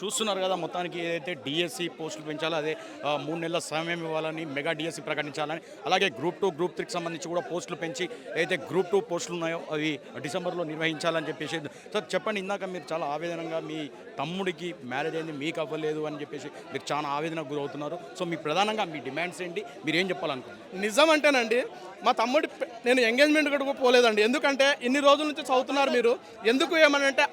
చూస్తున్నారు కదా మొత్తానికి ఏదైతే డిఎస్సి పోస్టులు పెంచాలో అదే 3 నెలల సమయం ఇవ్వాలని మెగా డిఎస్సి ప్రకటించాలని అలాగే గ్రూప్ 2 గ్రూప్ 3కి సంబంధించి కూడా పోస్టులు పెంచి ఏదైతే గ్రూప్ 2 పోస్టులు ఉన్నాయో అవి డిసెంబర్లో నిర్వహించాలని చెప్పేసి సార్ చెప్పండి. ఇందాక మీరు చాలా ఆవేదనగా మీ తమ్ముడికి మ్యారేజ్ అయింది మీకు అవ్వలేదు అని చెప్పేసి మీరు చాలా ఆవేదనకు గురవుతున్నారు. సో మీ ప్రధానంగా మీ డిమాండ్స్ ఏంటి, మీరు ఏం చెప్పాలనుకుంటున్నారు? నిజం అంటేనండి మా తమ్ముడి నేను ఎంగేజ్మెంట్ కూడా పోలేదండి. ఎందుకంటే ఇన్ని రోజుల నుంచి చదువుతున్నారు మీరు, ఎందుకు ఏమనంటే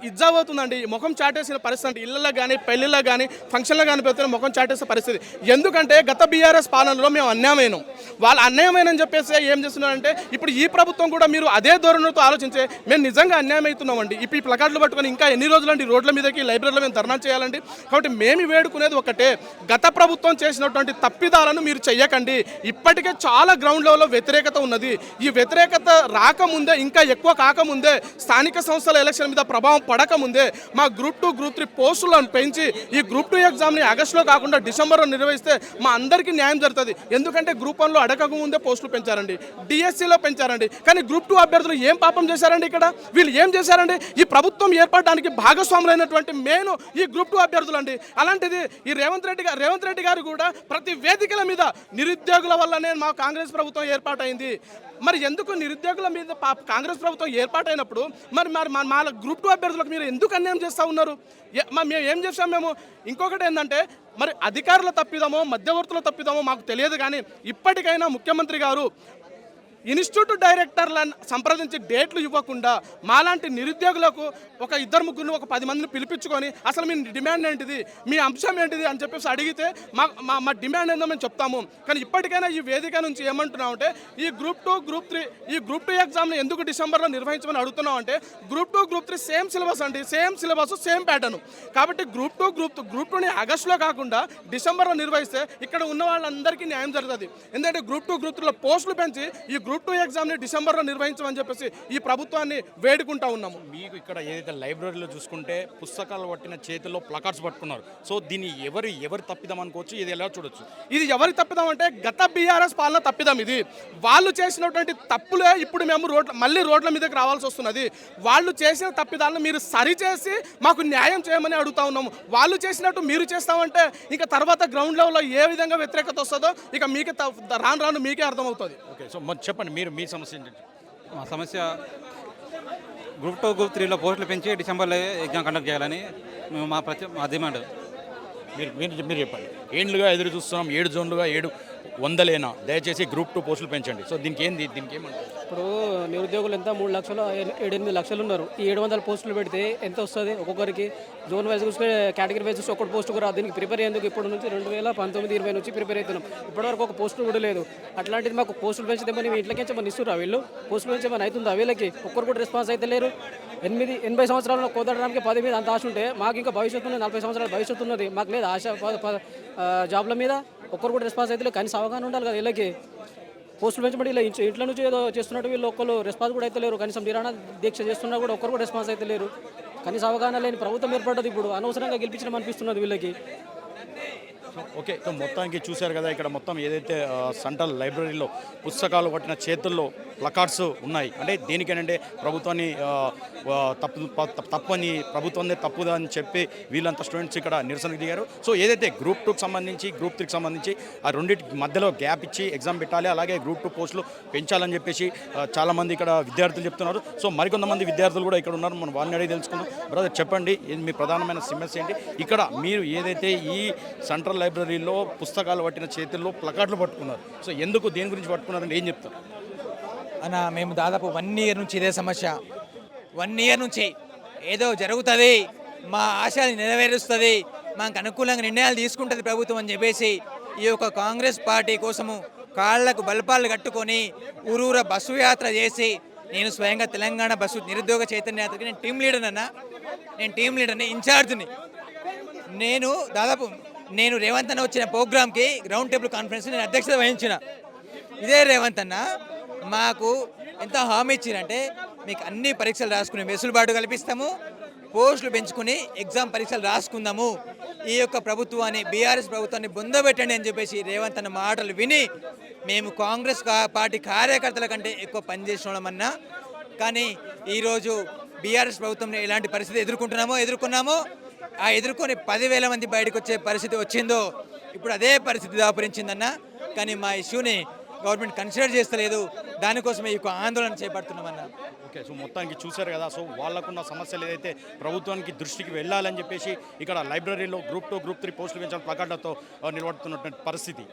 ఇజ్జాబ్ అవుతుందండి. ముఖం చాటేసిన పరిస్థితి అంటే ఇళ్ళలో కానీ పెళ్ళిళ్ళలో కానీ ఫంక్షన్లో కానీ పెడితే ముఖం చాటేసే పరిస్థితి. ఎందుకంటే గత బీఆర్ఎస్ పాలనలో మేము అన్యాయమైనాం. వాళ్ళు అన్యాయమైనని చెప్పేసి ఏం చేస్తున్నారంటే ఇప్పుడు ఈ ప్రభుత్వం కూడా మీరు అదే ధోరణితో ఆలోచించే మేము నిజంగా అన్యాయం అవుతున్నామండి. ఇప్పుడు ఈ ప్లకార్డులు పట్టుకొని ఇంకా ఎన్ని రోజులండి రోడ్ల మీదకి లైబ్రరీలో మేము ధర్నా చేయాలండి. కాబట్టి మేము వేడుకునేది ఒకటే, గత ప్రభుత్వం చేసినటువంటి తప్పిదాలను మీరు చెయ్యకండి. ఇప్పటికే చాలా గ్రౌండ్ లెవెల్లో వ్యతిరేకత ఉన్నది. ఈ వ్యతిరేకత రాకముందే ఇంకా ఎక్కువ కాకముందే స్థానిక సంస్థల ఎలక్షన్ మీద ప్రభావం పడకముందే మా గ్రూప్ 2 గ్రూప్ 3 పోస్టులను పెంచి ఈ గ్రూప్ 2 ఎగ్జామ్ని ఆగస్టులో కాకుండా డిసెంబర్లో నిర్వహిస్తే మా అందరికీ న్యాయం జరుగుతుంది. ఎందుకంటే గ్రూప్ 1లో అడగక ముందే పోస్టులు పెంచారండి, డిఎస్సిలో పెంచారండి. కానీ గ్రూప్ 2 అభ్యర్థులు ఏం పాపం చేశారండి? ఇక్కడ వీళ్ళు ఏం చేశారండి? ఈ ప్రభుత్వం ఏర్పడడానికి భాగస్వాములైనటువంటి మెయిన్ ఈ గ్రూప్ 2 అభ్యర్థులు అండి. అలాంటిది ఈ రేవంత్ రెడ్డి గారు కూడా ప్రతి వేదికల మీద నిరుద్యోగుల వల్లనే మా కాంగ్రెస్ ప్రభుత్వం ఏర్పాటైంది. మరి ఎందుకు నిరుద్యోగుల మీద కాంగ్రెస్ ప్రభుత్వం ఏర్పాటైనప్పుడు మరి మా గ్రూప్ 2 అభ్యర్థులకు మీరు ఎందుకు అన్యాయం చేస్తూ ఉన్నారు? మేము ఏం చేసాం? మేము ఇంకొకటి ఏంటంటే మరి అధికారుల తప్పిదమో మధ్యవర్తుల తప్పిదమో మాకు తెలియదు. కానీ ఇప్పటికైనా ముఖ్యమంత్రి గారు ఇన్స్టిట్యూట్ డైరెక్టర్లను సంప్రదించి డేట్లు ఇవ్వకుండా మాలాంటి నిరుద్యోగులకు ఒక 2-3 ఒక 10 మందిని పిలిపించుకొని అసలు మీ డిమాండ్ ఏంటిది, మీ అంశం ఏంటిది అని చెప్పేసి అడిగితే మా డిమాండ్ ఏందో మేము చెప్తాము. కానీ ఇప్పటికైనా ఈ వేదిక నుంచి ఏమంటున్నామంటే ఈ గ్రూప్ 2 గ్రూప్ 3 ఈ గ్రూప్ 2 ఎగ్జామ్ని ఎందుకు డిసెంబర్లో నిర్వహించమని అడుగుతున్నాం అంటే గ్రూప్ 2 గ్రూప్ 3 సేమ్ సిలబస్ అండి, సేమ్ సిలబస్ సేమ్ ప్యాటర్న్. కాబట్టి గ్రూప్ 2ని ఆగస్టులో కాకుండా డిసెంబర్లో నిర్వహిస్తే ఇక్కడ ఉన్న వాళ్ళందరికీ న్యాయం జరుగుతుంది. ఎందుకంటే గ్రూప్ 2 గ్రూప్ 3లో పోస్టులు పెంచి ఈ గ్రూప్ 2 ఎగ్జామ్ని డిసెంబర్లో నిర్వహించమని చెప్పేసి ఈ ప్రభుత్వాన్ని వేడుకుంటా ఉన్నాము. మీకు ఇక్కడ ఏదైతే లైబ్రరీలో చూసుకుంటే పుస్తకాలు పట్టిన చేతుల్లో ప్లకార్డ్స్ పట్టుకున్నారు. సో దీన్ని ఎవరు తప్పిదం అనుకోవచ్చు, ఇది ఎలా చూడొచ్చు? ఇది ఎవరి తప్పిదం అంటే గత బీఆర్ఎస్ పాలన తప్పిదం. ఇది వాళ్ళు చేసినటువంటి తప్పులే ఇప్పుడు మేము మళ్ళీ రోడ్ల మీదకి రావాల్సి వస్తున్నది. వాళ్ళు చేసిన తప్పిదాలను మీరు సరిచేసి మాకు న్యాయం చేయమని అడుగుతా ఉన్నాము. వాళ్ళు చేసినట్టు మీరు చేస్తామంటే ఇంకా తర్వాత గ్రౌండ్ లెవెల్లో ఏ విధంగా వ్యతిరేకత వస్తుందో ఇక మీకే రాను మీకే అర్థమవుతుంది. ఓకే, సో చెప్పండి మీ సమస్య ఏంటంటే? మా సమస్య గ్రూప్ 2 గ్రూప్ 3లో పోస్టులు పెంచి డిసెంబర్లో ఎగ్జామ్ కండక్ట్ చేయాలని మా డిమాండ్. మీరు చెప్పండి. ఏండ్లుగా ఎదురు చూస్తున్నాం, 7 జోన్లుగా 700 దయచేసి గ్రూప్ 2 పోస్టులు పెంచండి. సో దీనికి ఏమంటారు? ఇప్పుడు నిరుద్యోగులు ఎంత 3 లక్షలు 7-8 లక్షలు ఉన్నారు. ఈ 700 పోస్టులు పెడితే ఎంత వస్తుంది ఒక్కొక్కరికి? జోన్ వైజ్ చూసుకుంటే కేటగిరీ వైజ్ చూస్తే ఒక్కటి పోస్ట్ కూడా దీనికి ప్రిపేర్ అయ్యేందుకు ఇప్పుడు నుంచి 2019-20 నుంచి ప్రిపేర్ అవుతున్నాం. ఇప్పటివరకు ఒక పోస్టు కూడా లేదు. అట్లాంటిది మాకు పోస్టులు పెంచితే మరి మీ ఇంట్లోకి మన ఇస్తురా వీళ్ళు? పోస్టులు పెంచే మన అవుతుందా? వీళ్ళకి ఒక్కరు కూడా రెస్పాన్స్ అయితే లేరు. 80 సంవత్సరాల్లో కోదడానికి 10 మీద అంత ఆశ ఉంటే మాకు ఇంకా భవిష్యత్తు ఉన్నది, 40 సంవత్సరాల భవిష్యత్తు ఉన్నది. మాకు లేదు ఆశ జాబ్ల మీద. ఒక్కరు కూడా రెస్పాన్స్ అయితే లేదు. కనీసం అవగాహన ఉండాలి కదా వీళ్ళకి. పోస్టులు పెంచబడి ఇలా ఇంట్లో నుంచి ఏదో చేస్తున్నట్టు వీళ్ళు ఒక్కరు రెస్పాన్స్ కూడా అయితే లేరు. కనీసం నిరాణ దీక్ష చేస్తున్నా కూడా ఒక్కరు కూడా రెస్పాన్స్ అయితే లేరు. కనీసం అవగాహన లేని ప్రభుత్వం ఏర్పడ్డది. ఇప్పుడు అనవసరంగా గెలిపించడం అనిపిస్తున్నది వీళ్ళకి. ఓకే, సో మొత్తానికి చూశారు కదా ఇక్కడ మొత్తం ఏదైతే సెంట్రల్ లైబ్రరీలో పుస్తకాలు పట్టిన చేతుల్లో ప్లకార్డ్స్ ఉన్నాయి. అంటే దేనికేనంటే ప్రభుత్వాన్ని తప్పని ప్రభుత్వాన్ని తప్పుదా అని చెప్పి వీళ్ళంతా స్టూడెంట్స్ ఇక్కడ నిరసనకు దిగారు. సో ఏదైతే గ్రూప్ 2కి సంబంధించి గ్రూప్ 3కి సంబంధించి ఆ రెండింటి మధ్యలో గ్యాప్ ఇచ్చి ఎగ్జామ్ పెట్టాలి, అలాగే గ్రూప్ 2 పోస్టులు పెంచాలని చెప్పేసి చాలామంది ఇక్కడ విద్యార్థులు చెప్తున్నారు. సో మరికొంతమంది విద్యార్థులు కూడా ఇక్కడ ఉన్నారు, మనం వాళ్ళని అడిగి తెలుసుకుందాం. బ్రదర్ చెప్పండి, మీ ప్రధానమైన సమస్య ఏంటి? ఇక్కడ మీరు ఏదైతే ఈ సెంట్రల్ లైబ్రరీలో పుస్తకాలు పట్టిన చేతుల్లో ప్లకార్డులు పట్టుకున్నారు, సో ఎందుకు దేని గురించి పట్టుకున్నారని ఏం చెప్తారు? అన్న, మేము దాదాపు 1 ఇయర్ నుంచి ఇదే సమస్య. 1 ఇయర్ నుంచి ఏదో జరుగుతుంది, మా ఆశలు నెరవేరుస్తుంది, మాకు అనుకూలంగా నిర్ణయాలు తీసుకుంటుంది ప్రభుత్వం అని చెప్పేసి ఈ యొక్క కాంగ్రెస్ పార్టీ కోసము కాళ్లకు బల్పాలు కట్టుకొని ఊరూర బస్సు యాత్ర చేసి, నేను స్వయంగా తెలంగాణ బస్సు నిరుద్యోగ చైతన్య యాత్రకి నేను టీం లీడర్ని ఇన్ఛార్జ్ని. నేను రేవంత్ అన్న వచ్చిన ప్రోగ్రామ్కి రౌండ్ టేబుల్ కాన్ఫరెన్స్ నేను అధ్యక్షత వహించిన. ఇదే రేవంత్ అన్న మాకు ఎంత హామీ ఇచ్చిందంటే మీకు అన్ని పరీక్షలు రాసుకునే వెసులుబాటు కల్పిస్తాము, పోస్టులు పెంచుకుని ఎగ్జామ్ పరీక్షలు రాసుకుందాము, ఈ యొక్క ప్రభుత్వాన్ని బీఆర్ఎస్ ప్రభుత్వాన్ని బొందబెట్టండి అని చెప్పేసి రేవంత్ అన్న మాటలు విని మేము కాంగ్రెస్ పార్టీ కార్యకర్తల కంటే ఎక్కువ పనిచేసిన వాళ్ళమన్నా. కానీ ఈరోజు బీఆర్ఎస్ ప్రభుత్వంలో ఎలాంటి పరిస్థితి ఎదుర్కొన్నామో ఆ ఎదుర్కొని 10,000 మంది బయటకు వచ్చే పరిస్థితి వచ్చిందో ఇప్పుడు అదే పరిస్థితి దాపురించిందన్న. కానీ మా ఇష్యూని గవర్నమెంట్ కన్సిడర్ చేస్తలేదు. దానికోసమే ఈ ఆందోళన చేపడుతున్నామన్నా. ఓకే, సో మొత్తానికి చూశారు కదా. సో వాళ్ళకున్న సమస్యలు ఏదైతే ప్రభుత్వానికి దృష్టికి వెళ్ళాలని చెప్పేసి ఇక్కడ లైబ్రరీలో గ్రూప్ 2 గ్రూప్ 3 పోస్టులు పెంచిన ప్లకార్డులతో నిలబడుతున్నటువంటి పరిస్థితి.